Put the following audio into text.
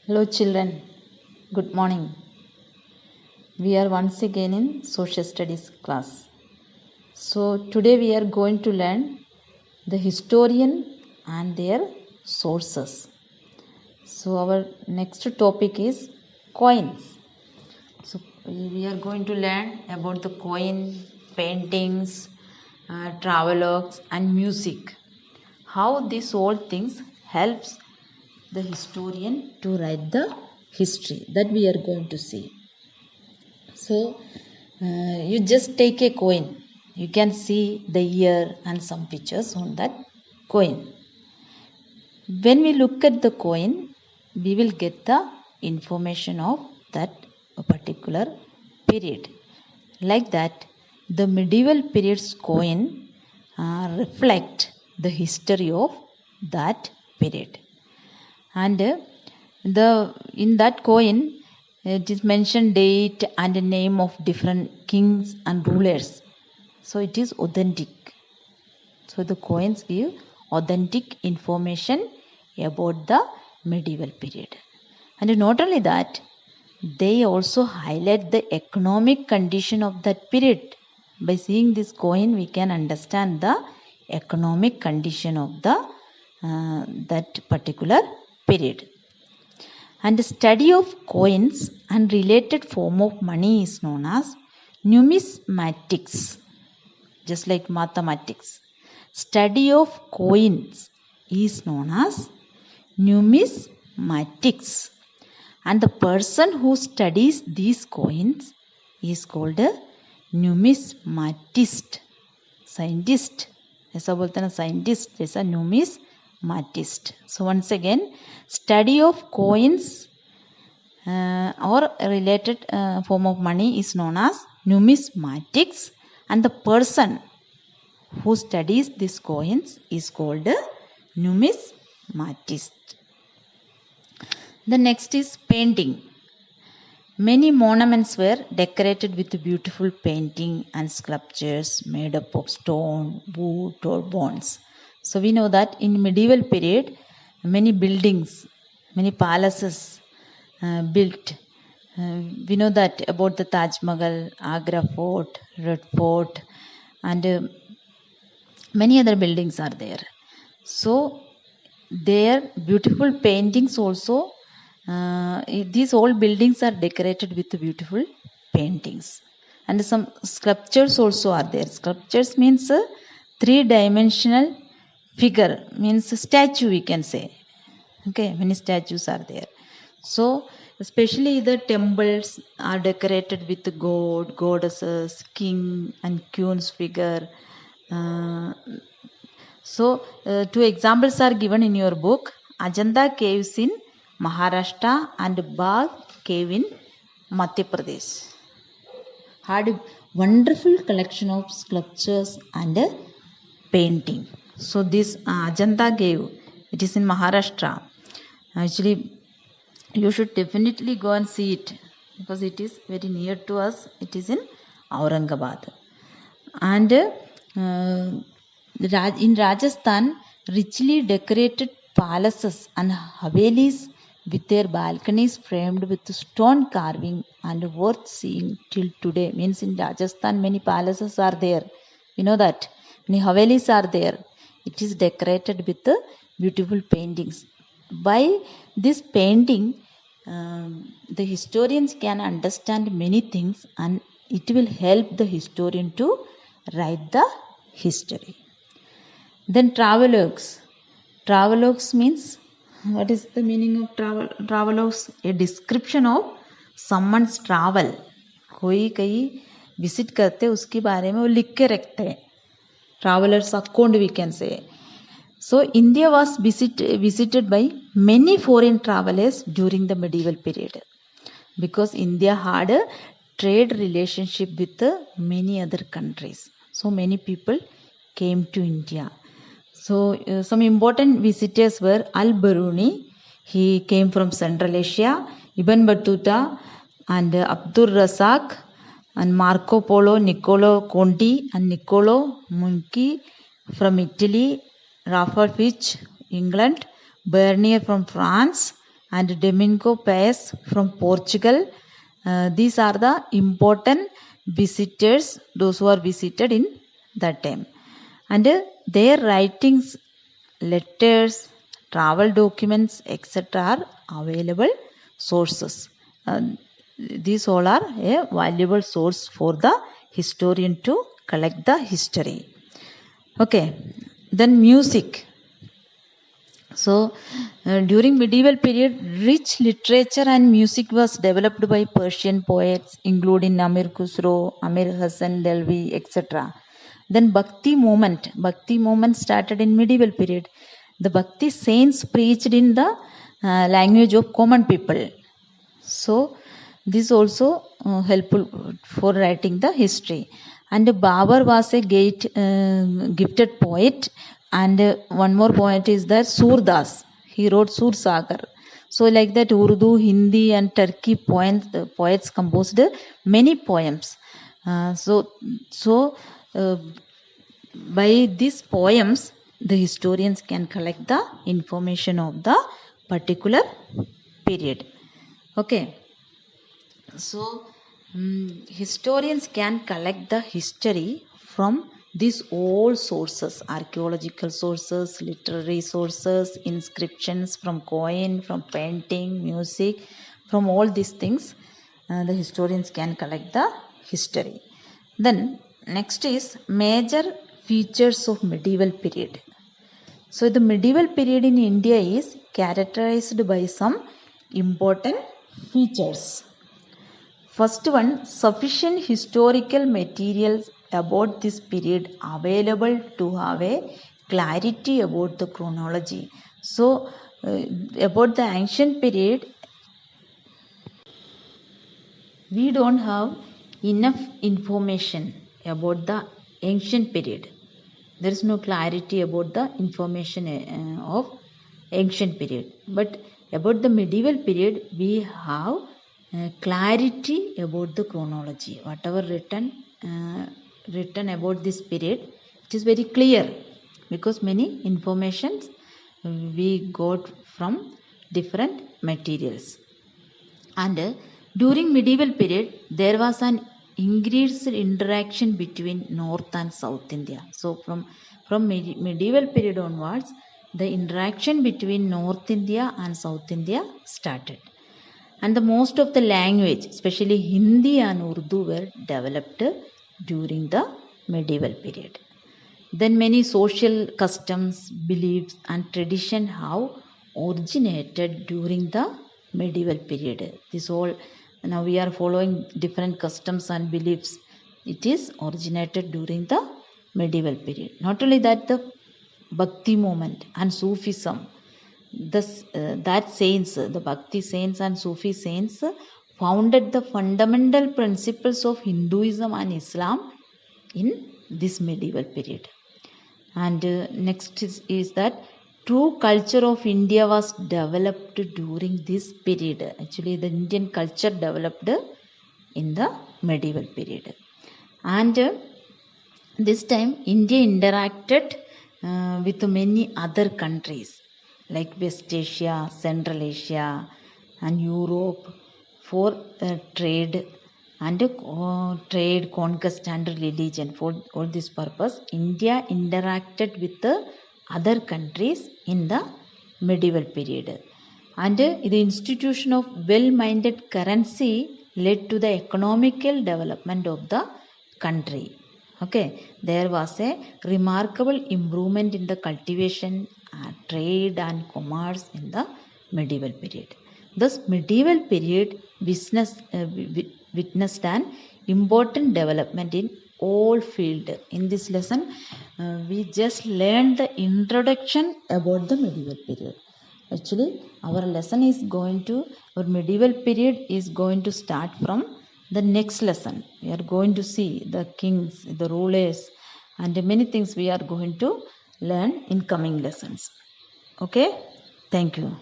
Hello children, good morning. We are once again in social studies class. So today we are going to learn the historian and their sources. So our next topic is coins. So we are going to learn about the coin, paintings, travelogues and music. How these all things helps the historian to write the history that we are going to see. So you just take a coin. You can see the year and some pictures on that coin. When we look at the coin, we will get the information of that particular period. Like that, the medieval period's coin reflect the history of that period. And in that coin it is mentioned date and the name of different kings and rulers, so it is authentic. So the coins give authentic information about the medieval period. And not only that, they also highlight the economic condition of that period. By seeing this coin we can understand the economic condition of the that particular period. And the study of coins and related form of money is known as numismatics, just like mathematics. Study of coins is known as numismatics. And the person who studies these coins is called a numismatist. Scientist. ऐसा बोलते हैं ना scientist, जैसा numismatist. So once again, study of coins or related form of money is known as numismatics, and the person who studies these coins is called a numismatist. The next is painting. Many monuments were decorated with beautiful painting and sculptures made up of stone, wood or bronze. So we know that in medieval period, many buildings, many palaces built. We know that about the Taj Mahal, Agra Fort, Red Fort, and many other buildings are there. So their beautiful paintings also, these old buildings are decorated with beautiful paintings, and some sculptures also are there. Sculptures means a three-dimensional figure, means a statue we can say. Okay, many statues are there. So especially the temples are decorated with god, goddesses, king and queen's figure. So two examples are given in your book: Ajanta caves in Maharashtra and Bagh cave in Madhya Pradesh. Had a wonderful collection of sculptures and painting. So this Ajanta cave, it is in Maharashtra. Actually, you should definitely go and see it because it is very near to us. It is in Aurangabad. And in Rajasthan, richly decorated palaces and havelis with their balconies framed with stone carving and worth seeing till today. Means in Rajasthan many palaces are there. You know that. Many havelis are there. It is decorated with beautiful paintings. By this painting, the historians can understand many things, and it will help the historian to write the history. Then travelogues. Travelogues means, what is the meaning of travelogues? A description of someone's travel. कोई कहीं visit करते हैं उसके बारे में वो लिख के रखते हैं. Travelers account we can say. So India was visited by many foreign travelers during the medieval period, because India had a trade relationship with many other countries. So many people came to India. So some important visitors were Al-Biruni. He came from Central Asia. Ibn Battuta and Abdur Razak and Marco Polo, Niccolo Conti and Niccolo Munchi from Italy, Raffles Fitch, England, Bernier from France, and Domingo Paes from Portugal. These are the important visitors, those who are visited in that time. And their writings, letters, travel documents, etc. are available sources. These all are a valuable source for the historian to collect the history. Okay, then music. So, during medieval period, rich literature and music was developed by Persian poets, including Amir Khusro, Amir Hassan Delvi, etc. Then Bhakti movement started in medieval period. The Bhakti saints preached in the language of common people. So, this also helpful for writing the history. And Babar was a gifted poet. And one more poet is that Surdas. He wrote Sur Sagar. So, like that, Urdu, Hindi, and Turkey poets composed many poems. By these poems, the historians can collect the information of the particular period. Okay. So, historians can collect the history from these old sources, archaeological sources, literary sources, inscriptions from coin, from painting, music, from all these things. The historians can collect the history. Then next is major features of medieval period. So the medieval period in India is characterized by some important features. First one, sufficient historical materials about this period available to have a clarity about the chronology. So, about the ancient period, we don't have enough information about the ancient period. There is no clarity about the information of ancient period. But about the medieval period, we have clarity about the chronology. Whatever written about this period, it is very clear because many informations we got from different materials. And during medieval period, there was an increased interaction between North and South India. So from medieval period onwards, the interaction between North India and South India started. And the most of the language, especially Hindi and Urdu, were developed during the medieval period. Then many social customs, beliefs, and tradition have originated during the medieval period. This all now we are following different customs and beliefs. It is originated during the medieval period. Not only that, the Bhakti movement and Sufism, that saints, the Bhakti saints and Sufi saints, founded the fundamental principles of Hinduism and Islam in this medieval period. And next is that true culture of India was developed during this period. Actually, the Indian culture developed in the medieval period. And this time, India interacted with many other countries like West Asia, Central Asia, and Europe for trade and trade, conquest, and religion. For all this purpose, India interacted with the other countries in the medieval period. And the institution of well-minded currency led to the economical development of the country. Okay, there was a remarkable improvement in the cultivation, trade, and commerce in the medieval period. Thus, medieval period witnessed an important development in all field. In this lesson, we just learned the introduction about the medieval period. Actually, our medieval period is going to start from the next lesson. We are going to see the kings, the rulers, and many things we are going to learn in coming lessons. Okay, thank you.